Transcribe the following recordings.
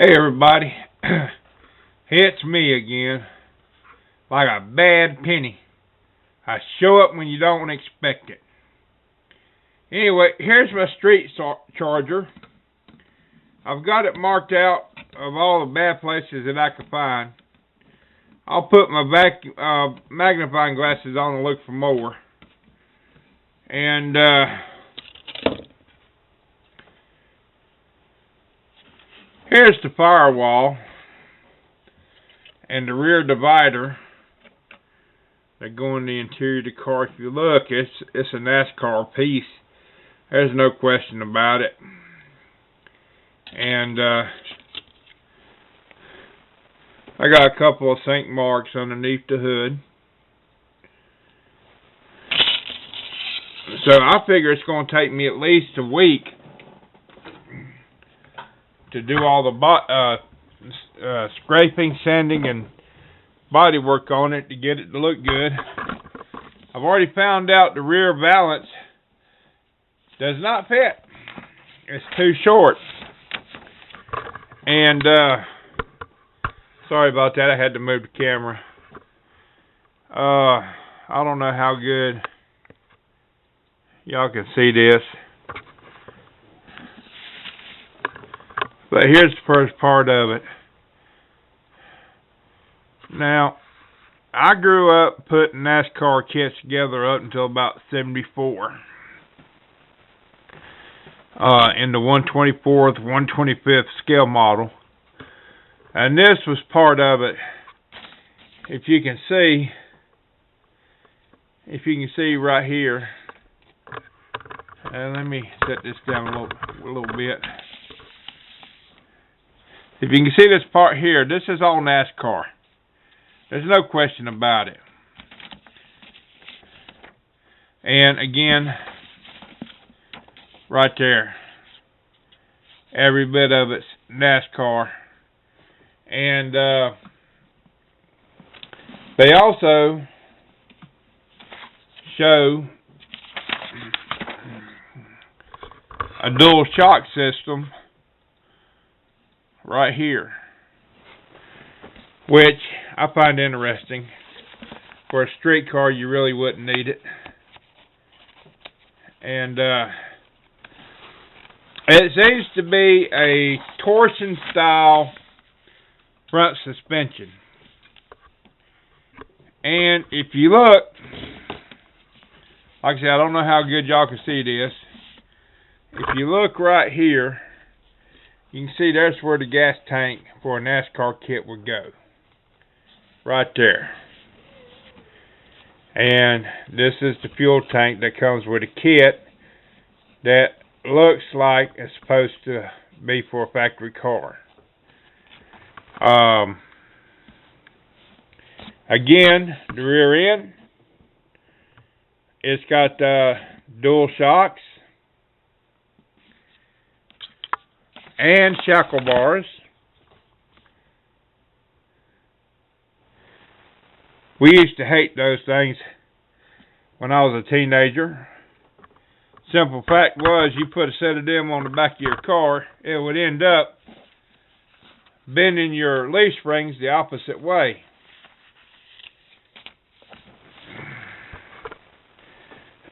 Hey everybody, it's me again, like a bad penny. I show up when you don't expect it. Anyway, here's my street charger. I've got it marked out of all the bad places that I could find. I'll put my magnifying glasses on and look for more. And here's the firewall and the rear divider that go in the interior of the car. If you look, it's a NASCAR piece. There's no question about it. And I got a couple of sink marks underneath the hood. So I figure it's going to take me at least a week to do all the scraping, sanding, and body work on it to get it to look good. I've already found out the rear valance does not fit. It's too short. And sorry about that. I had to move the camera. I don't know how good y'all can see this, but here's the first part of it. Now, I grew up putting NASCAR kits together up until about 74. In the 124th, 125th scale model. And this was part of it. If you can see right here. And let me set this down a little bit. If you can see this part here, this is all NASCAR. There's no question about it. And again, right there, every bit of it's NASCAR. And they also show a dual shock system right here, which I find interesting. For a street car, you really wouldn't need it. And it seems to be a torsion style front suspension. And if you look, like I said, I don't know how good y'all can see this. If you look right here, you can see there's where the gas tank for a NASCAR kit would go. Right there. And this is the fuel tank that comes with a kit that looks like it's supposed to be for a factory car. Again, the rear end, it's got dual shocks and shackle bars. We used to hate those things when I was a teenager. Simple fact was, you put a set of them on the back of your car, it would end up bending your leaf springs the opposite way.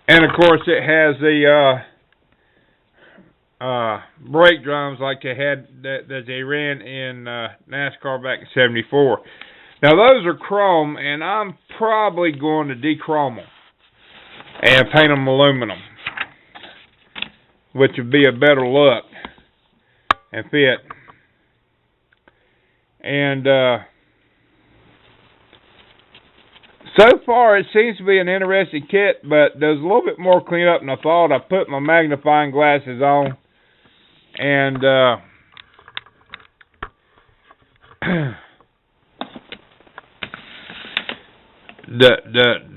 And of course it has the brake drums like they had that they ran in NASCAR back in 74. Now those are chrome, and I'm probably going to dechrome them and paint them aluminum, which would be a better look and fit. And so far it seems to be an interesting kit, but there's a little bit more cleanup than I thought. I put my magnifying glasses on, and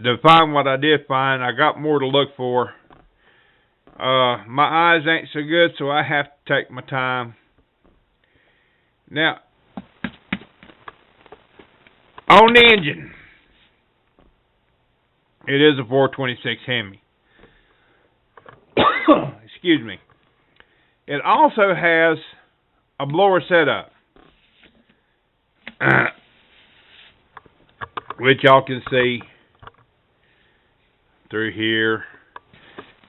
to find what I did find, I got more to look for. My eyes ain't so good, so I have to take my time. Now, on the engine, it is a 426 Hemi. Excuse me. It also has a blower setup. which y'all can see through here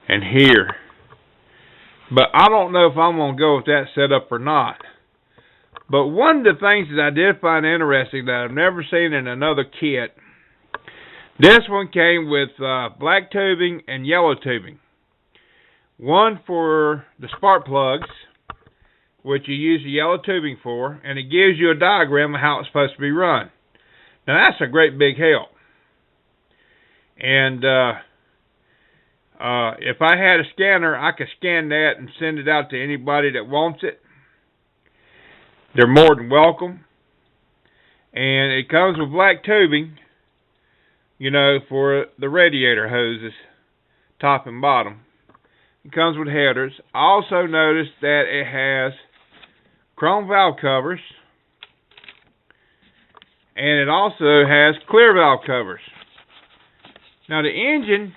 and here. But I don't know if I'm going to go with that setup or not. But one of the things that I did find interesting that I've never seen in another kit, this one came with black tubing and yellow tubing. One for the spark plugs, which you use the yellow tubing for, and it gives you a diagram of how it's supposed to be run. Now that's a great big help. And if I had a scanner, I could scan that and send it out to anybody that wants it. They're more than welcome. And it comes with black tubing, you know, for the radiator hoses, top and bottom. It comes with headers. I also noticed that it has chrome valve covers, and it also has clear valve covers. Now the engine,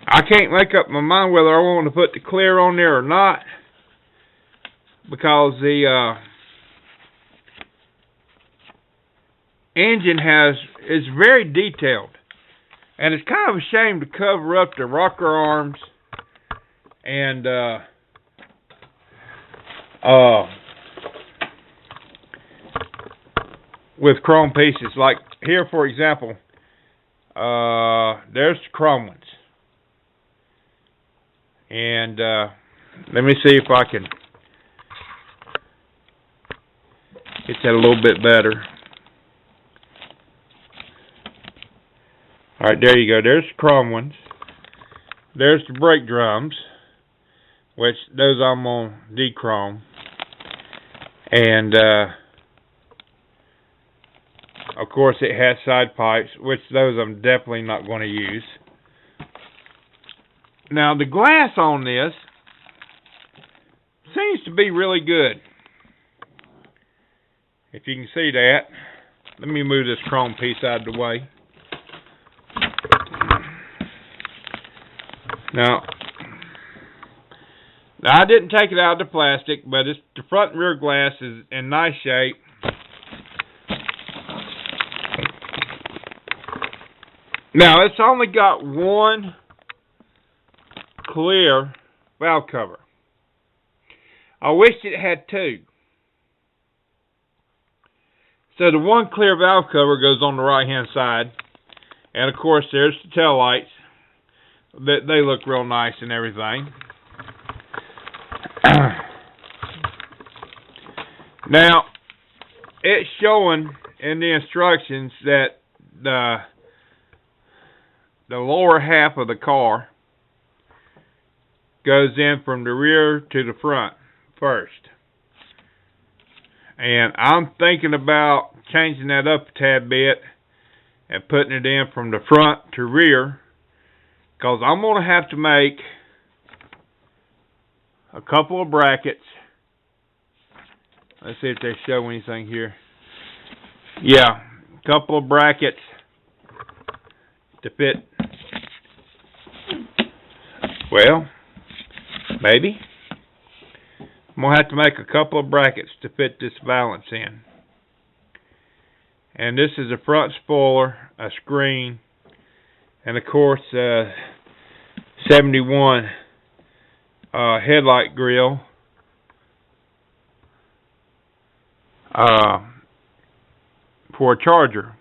I can't make up my mind whether I want to put the clear on there or not, because the engine is very detailed. And it's kind of a shame to cover up the rocker arms and with chrome pieces. Like here, for example, there's the chrome ones. And let me see if I can get that a little bit better. Alright, there you go. There's the chrome ones. There's the brake drums, which those I'm going to de-chrome. And, of course, it has side pipes, which those I'm definitely not going to use. Now, the glass on this seems to be really good. If you can see that. Let me move this chrome piece out of the way. Now, I didn't take it out of the plastic, but the front and rear glass is in nice shape. Now, it's only got one clear valve cover. I wish it had two. So the one clear valve cover goes on the right hand side. And of course there's the tail lights. They look real nice and everything. Now, it's showing in the instructions that the lower half of the car goes in from the rear to the front first. And I'm thinking about changing that up a tad bit and putting it in from the front to rear, because I'm going to have to make a couple of brackets. Let's see if they show anything here. Yeah, a couple of brackets to fit. Well, maybe. I'm going to have to make a couple of brackets to fit this valance in. And this is a front spoiler, a screen, and of course 71 headlight grill. For a charger.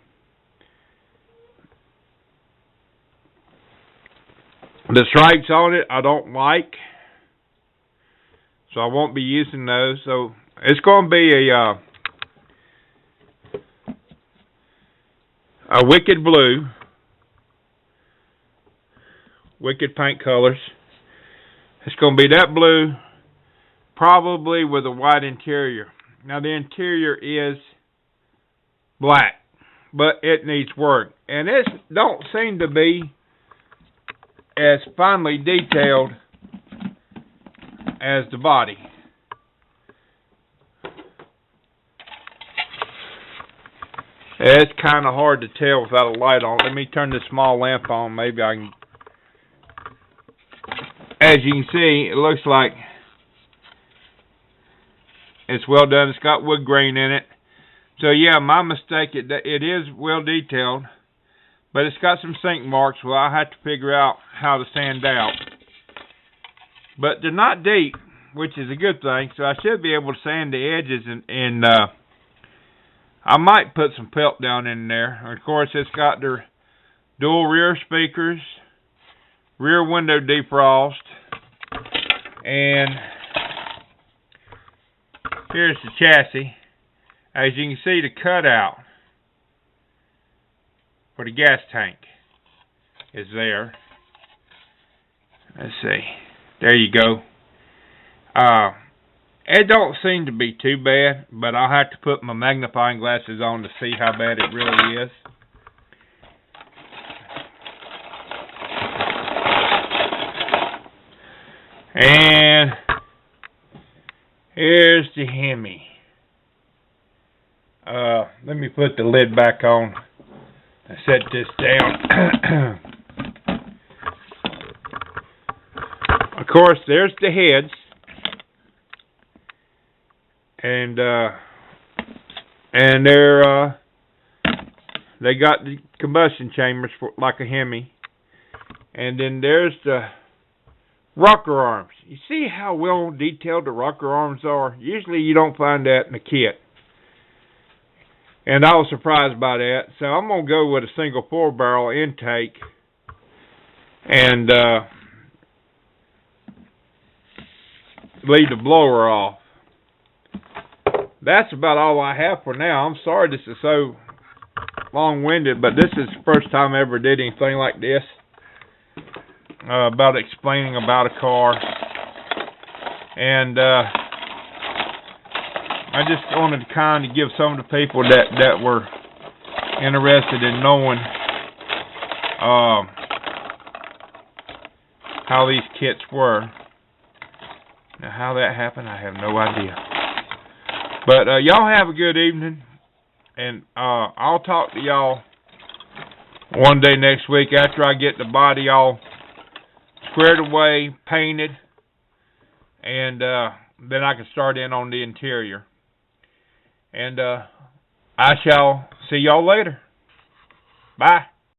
The stripes on it I don't like, so I won't be using those. So it's going to be a wicked blue, wicked paint colors. It's going to be that blue, probably with a white interior. Now the interior is black, but it needs work, and it don't seem to be as finely detailed as the body. It's kind of hard to tell without a light on. Let me turn this small lamp on. Maybe I can. As you can see, it looks like It's well done. It's got wood grain in it. So yeah, my mistake. It is well detailed, but it's got some sink marks. Well, I have to figure out how to sand out. But they're not deep, which is a good thing. So I should be able to sand the edges, and I might put some felt down in there. Of course, it's got their dual rear speakers, rear window defrost, and here's the chassis. As you can see, the cutout for the gas tank is there. Let's see. There you go. It don't seem to be too bad, but I'll have to put my magnifying glasses on to see how bad it really is. And here's the Hemi. Let me put the lid back on and set this down. Of course, there's the heads, and they got the combustion chambers for like a Hemi, and then there's the rocker arms. You see how well detailed the rocker arms are? Usually you don't find that in a kit. And I was surprised by that. So I'm going to go with a single 4-barrel intake. And leave the blower off. That's about all I have for now. I'm sorry this is so long-winded, but this is the first time I ever did anything like this. About explaining about a car. And I just wanted to kind of give some of the people that were interested in knowing how these kits were. Now, how that happened, I have no idea. But y'all have a good evening, and I'll talk to y'all one day next week after I get the body all squared away, painted, and then I can start in on the interior. And I shall see y'all later. Bye.